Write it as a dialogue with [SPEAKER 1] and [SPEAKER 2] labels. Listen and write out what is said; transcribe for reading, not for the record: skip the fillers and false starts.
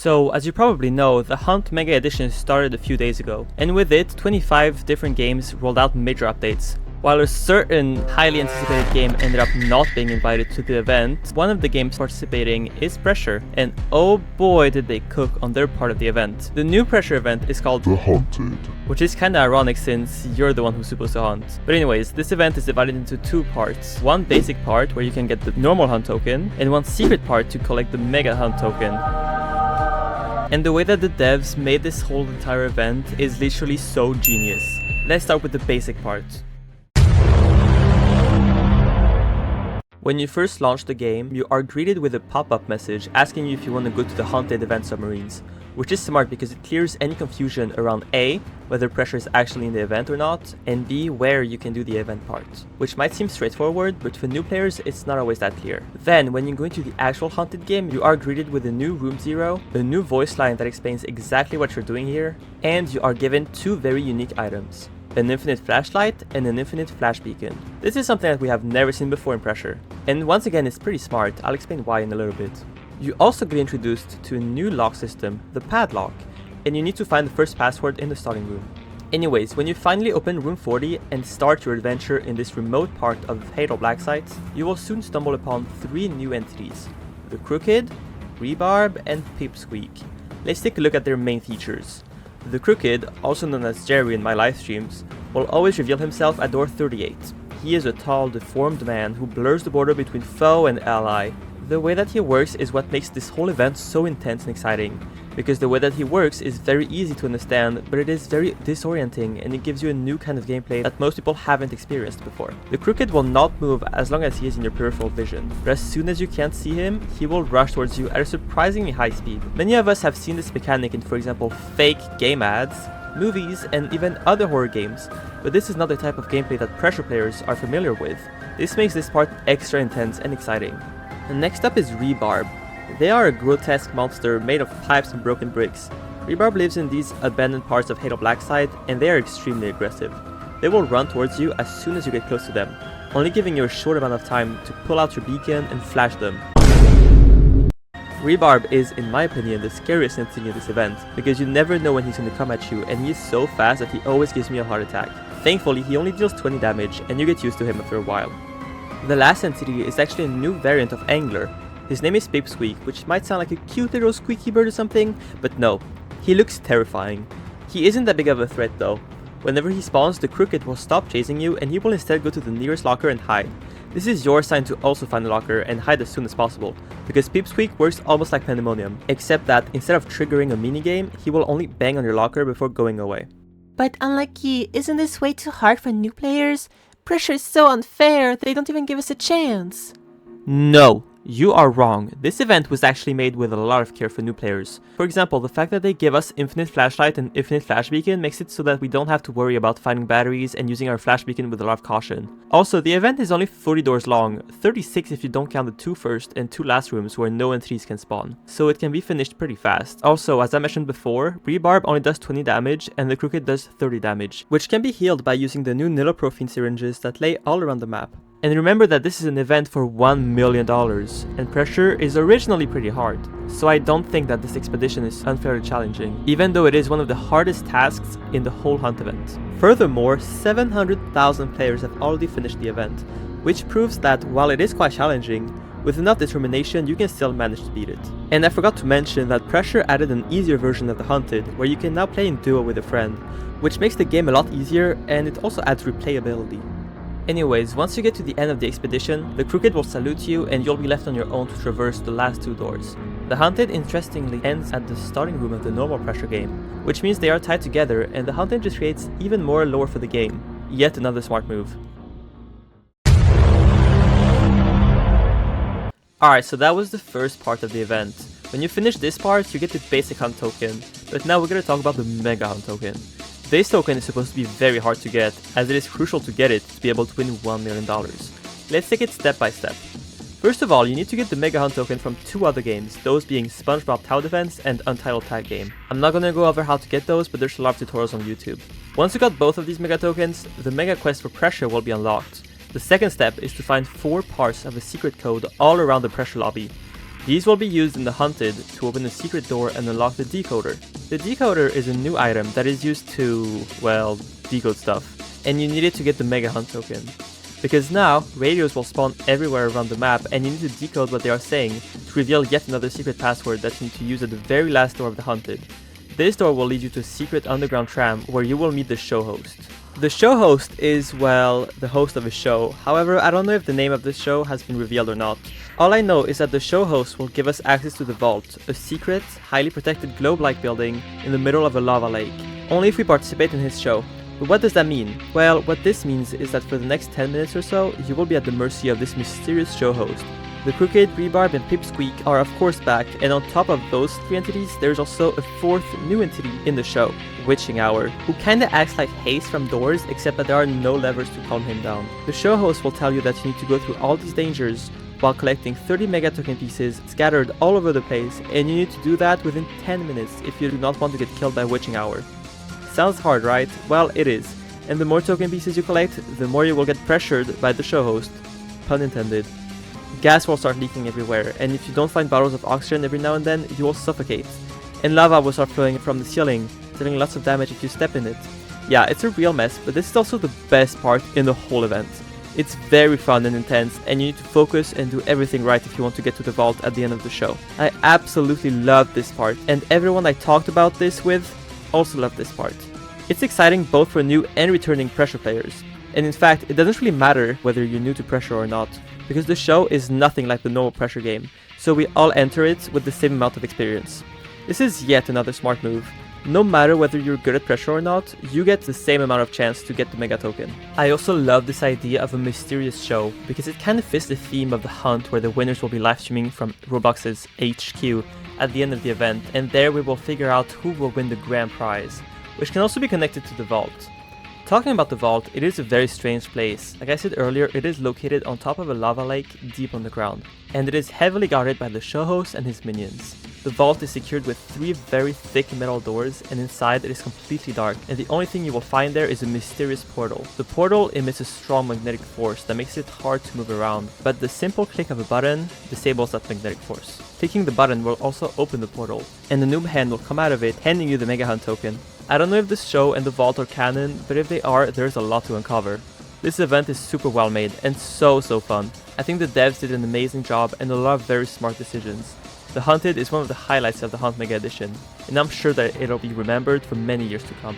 [SPEAKER 1] So, as you probably know, the Hunt Mega Edition started a few days ago, and with it, 25 different games rolled out major updates. While a certain highly anticipated game ended up not being invited to the event, one of the games participating is Pressure, and oh boy did they cook on their part of the event. The new Pressure event is called
[SPEAKER 2] The Hunted,
[SPEAKER 1] which is kinda ironic since you're the one who's supposed to hunt. But anyways, this event is divided into two parts. One basic part where you can get the normal hunt token, and one secret part to collect the Mega Hunt token. And the way that the devs made this whole entire event is literally so genius. Let's start with the basic part. When you first launch the game, you are greeted with a pop-up message asking you if you want to go to the Haunted event submarines, which is smart because it clears any confusion around A, whether Pressure is actually in the event or not, and B, where you can do the event part, which might seem straightforward, but for new players it's not always that clear. Then, when you go into the actual Haunted game, you are greeted with a new Room 0, a new voice line that explains exactly what you're doing here, and you are given two very unique items. An infinite flashlight and an infinite flash beacon. This is something that we have never seen before in Pressure, and once again it's pretty smart. I'll explain why in a little bit. You also get introduced to a new lock system, the padlock, and you need to find the first password in the starting room. Anyways, when you finally open room 40 and start your adventure in this remote part of Halo Black Site, you will soon stumble upon three new entities: the Crooked, Rebarb, and Pipsqueak. Let's take a look at their main features. The Crooked, also known as Jerry in my live streams, will always reveal himself at door 38. He is a tall, deformed man who blurs the border between foe and ally. The way that he works is what makes this whole event so intense and exciting, because the way that he works is very easy to understand, but it is very disorienting and it gives you a new kind of gameplay that most people haven't experienced before. The Crooked will not move as long as he is in your peripheral vision, but as soon as you can't see him, he will rush towards you at a surprisingly high speed. Many of us have seen this mechanic in, for example, fake game ads, movies, and even other horror games, but this is not the type of gameplay that Pressure players are familiar with. This makes this part extra intense and exciting. And next up is Rebarb. They are a grotesque monster made of pipes and broken bricks. Rebarb lives in these abandoned parts of Halo Black Site, and they are extremely aggressive. They will run towards you as soon as you get close to them, only giving you a short amount of time to pull out your beacon and flash them. Rebarb is, in my opinion, the scariest entity in this event, because you never know when he's going to come at you, and he is so fast that he always gives me a heart attack. Thankfully, he only deals 20 damage, and you get used to him after a while. The last entity is actually a new variant of Angler. His name is Pipsqueak, which might sound like a cute little squeaky bird or something, but no, he looks terrifying. He isn't that big of a threat though. Whenever he spawns, the Crooked will stop chasing you and he will instead go to the nearest locker and hide. This is your sign to also find the locker and hide as soon as possible, because Pipsqueak works almost like Pandemonium, except that instead of triggering a minigame, he will only bang on your locker before going away.
[SPEAKER 3] But unlucky, isn't this way too hard for new players? Pressure is so unfair, they don't even give us a chance.
[SPEAKER 1] No, you are wrong. This event was actually made with a lot of care for new players. For example, the fact that they give us infinite flashlight and infinite flash beacon makes it so that we don't have to worry about finding batteries and using our flash beacon with a lot of caution. Also, the event is only 40 doors long, 36 if you don't count the two first and two last rooms where no entities can spawn, so it can be finished pretty fast. Also, as I mentioned before, Rebarb only does 20 damage and the Crooked does 30 damage, which can be healed by using the new niloprofene syringes that lay all around the map. And remember that this is an event for $1 million, and Pressure is originally pretty hard, so I don't think that this expedition is unfairly challenging, even though it is one of the hardest tasks in the whole Hunt event. Furthermore, 700,000 players have already finished the event, which proves that while it is quite challenging, with enough determination you can still manage to beat it. And I forgot to mention that Pressure added an easier version of the Hunted, where you can now play in duo with a friend, which makes the game a lot easier, and it also adds replayability. Anyways, once you get to the end of the expedition, the Crooked will salute you and you'll be left on your own to traverse the last two doors. The Hunted interestingly ends at the starting room of the normal Pressure game, which means they are tied together and the Hunted just creates even more lore for the game. Yet another smart move. Alright, so that was the first part of the event. When you finish this part, you get the basic Hunt token, but now we're gonna talk about the Mega Hunt token. This token is supposed to be very hard to get, as it is crucial to get it to be able to win $1 million. Let's take it step by step. First of all, you need to get the Mega Hunt token from two other games, those being SpongeBob Tower Defense and Untitled Tag Game. I'm not gonna go over how to get those, but there's a lot of tutorials on YouTube. Once you got both of these Mega tokens, the Mega Quest for Pressure will be unlocked. The second step is to find 4 parts of a secret code all around the Pressure lobby. These will be used in the Hunted to open the secret door and unlock the decoder. The decoder is a new item that is used to, well, decode stuff, and you need it to get the Mega Hunt token. Because now, radios will spawn everywhere around the map and you need to decode what they are saying to reveal yet another secret password that you need to use at the very last door of the Hunted. This door will lead you to a secret underground tram where you will meet the show host. The show host is, well, the host of a show. However, I don't know if the name of this show has been revealed or not. All I know is that the show host will give us access to the vault, a secret, highly protected globe-like building in the middle of a lava lake, only if we participate in his show. But what does that mean? Well, what this means is that for the next 10 minutes or so, you will be at the mercy of this mysterious show host. The Crooked, Rebarb, and Pipsqueak are of course back, and on top of those 3 entities, there's also a 4th new entity in the show, Witching Hour, who kinda acts like Haze from Doors, except that there are no levers to calm him down. The show host will tell you that you need to go through all these dangers while collecting 30 Mega Token pieces scattered all over the place, and you need to do that within 10 minutes if you do not want to get killed by Witching Hour. Sounds hard, right? Well, it is. And the more token pieces you collect, the more you will get pressured by the show host. Pun intended. Gas will start leaking everywhere, and if you don't find bottles of oxygen every now and then, you will suffocate. And lava will start flowing from the ceiling, dealing lots of damage if you step in it. Yeah, it's a real mess, but this is also the best part in the whole event. It's very fun and intense, and you need to focus and do everything right if you want to get to the vault at the end of the show. I absolutely love this part, and everyone I talked about this with also loved this part. It's exciting both for new and returning Pressure players. And in fact, it doesn't really matter whether you're new to Pressure or not, because the show is nothing like the normal Pressure game, so we all enter it with the same amount of experience. This is yet another smart move. No matter whether you're good at Pressure or not, you get the same amount of chance to get the Mega Token. I also love this idea of a mysterious show, because it kind of fits the theme of the hunt where the winners will be live streaming from Roblox's HQ at the end of the event, and there we will figure out who will win the grand prize, which can also be connected to the vault. Talking about the vault, it is a very strange place. Like I said earlier, it is located on top of a lava lake deep on the ground, and it is heavily guarded by the show host and his minions. The vault is secured with 3 very thick metal doors, and inside it is completely dark, and the only thing you will find there is a mysterious portal. The portal emits a strong magnetic force that makes it hard to move around, but the simple click of a button disables that magnetic force. Clicking the button will also open the portal, and the noob hand will come out of it, handing you the Mega Hunt token. I don't know if this show and the vault are canon, but if they are, there's a lot to uncover. This event is super well made and so fun. I think the devs did an amazing job and a lot of very smart decisions. The Hunted is one of the highlights of the Hunt Mega Edition, and I'm sure that it'll be remembered for many years to come.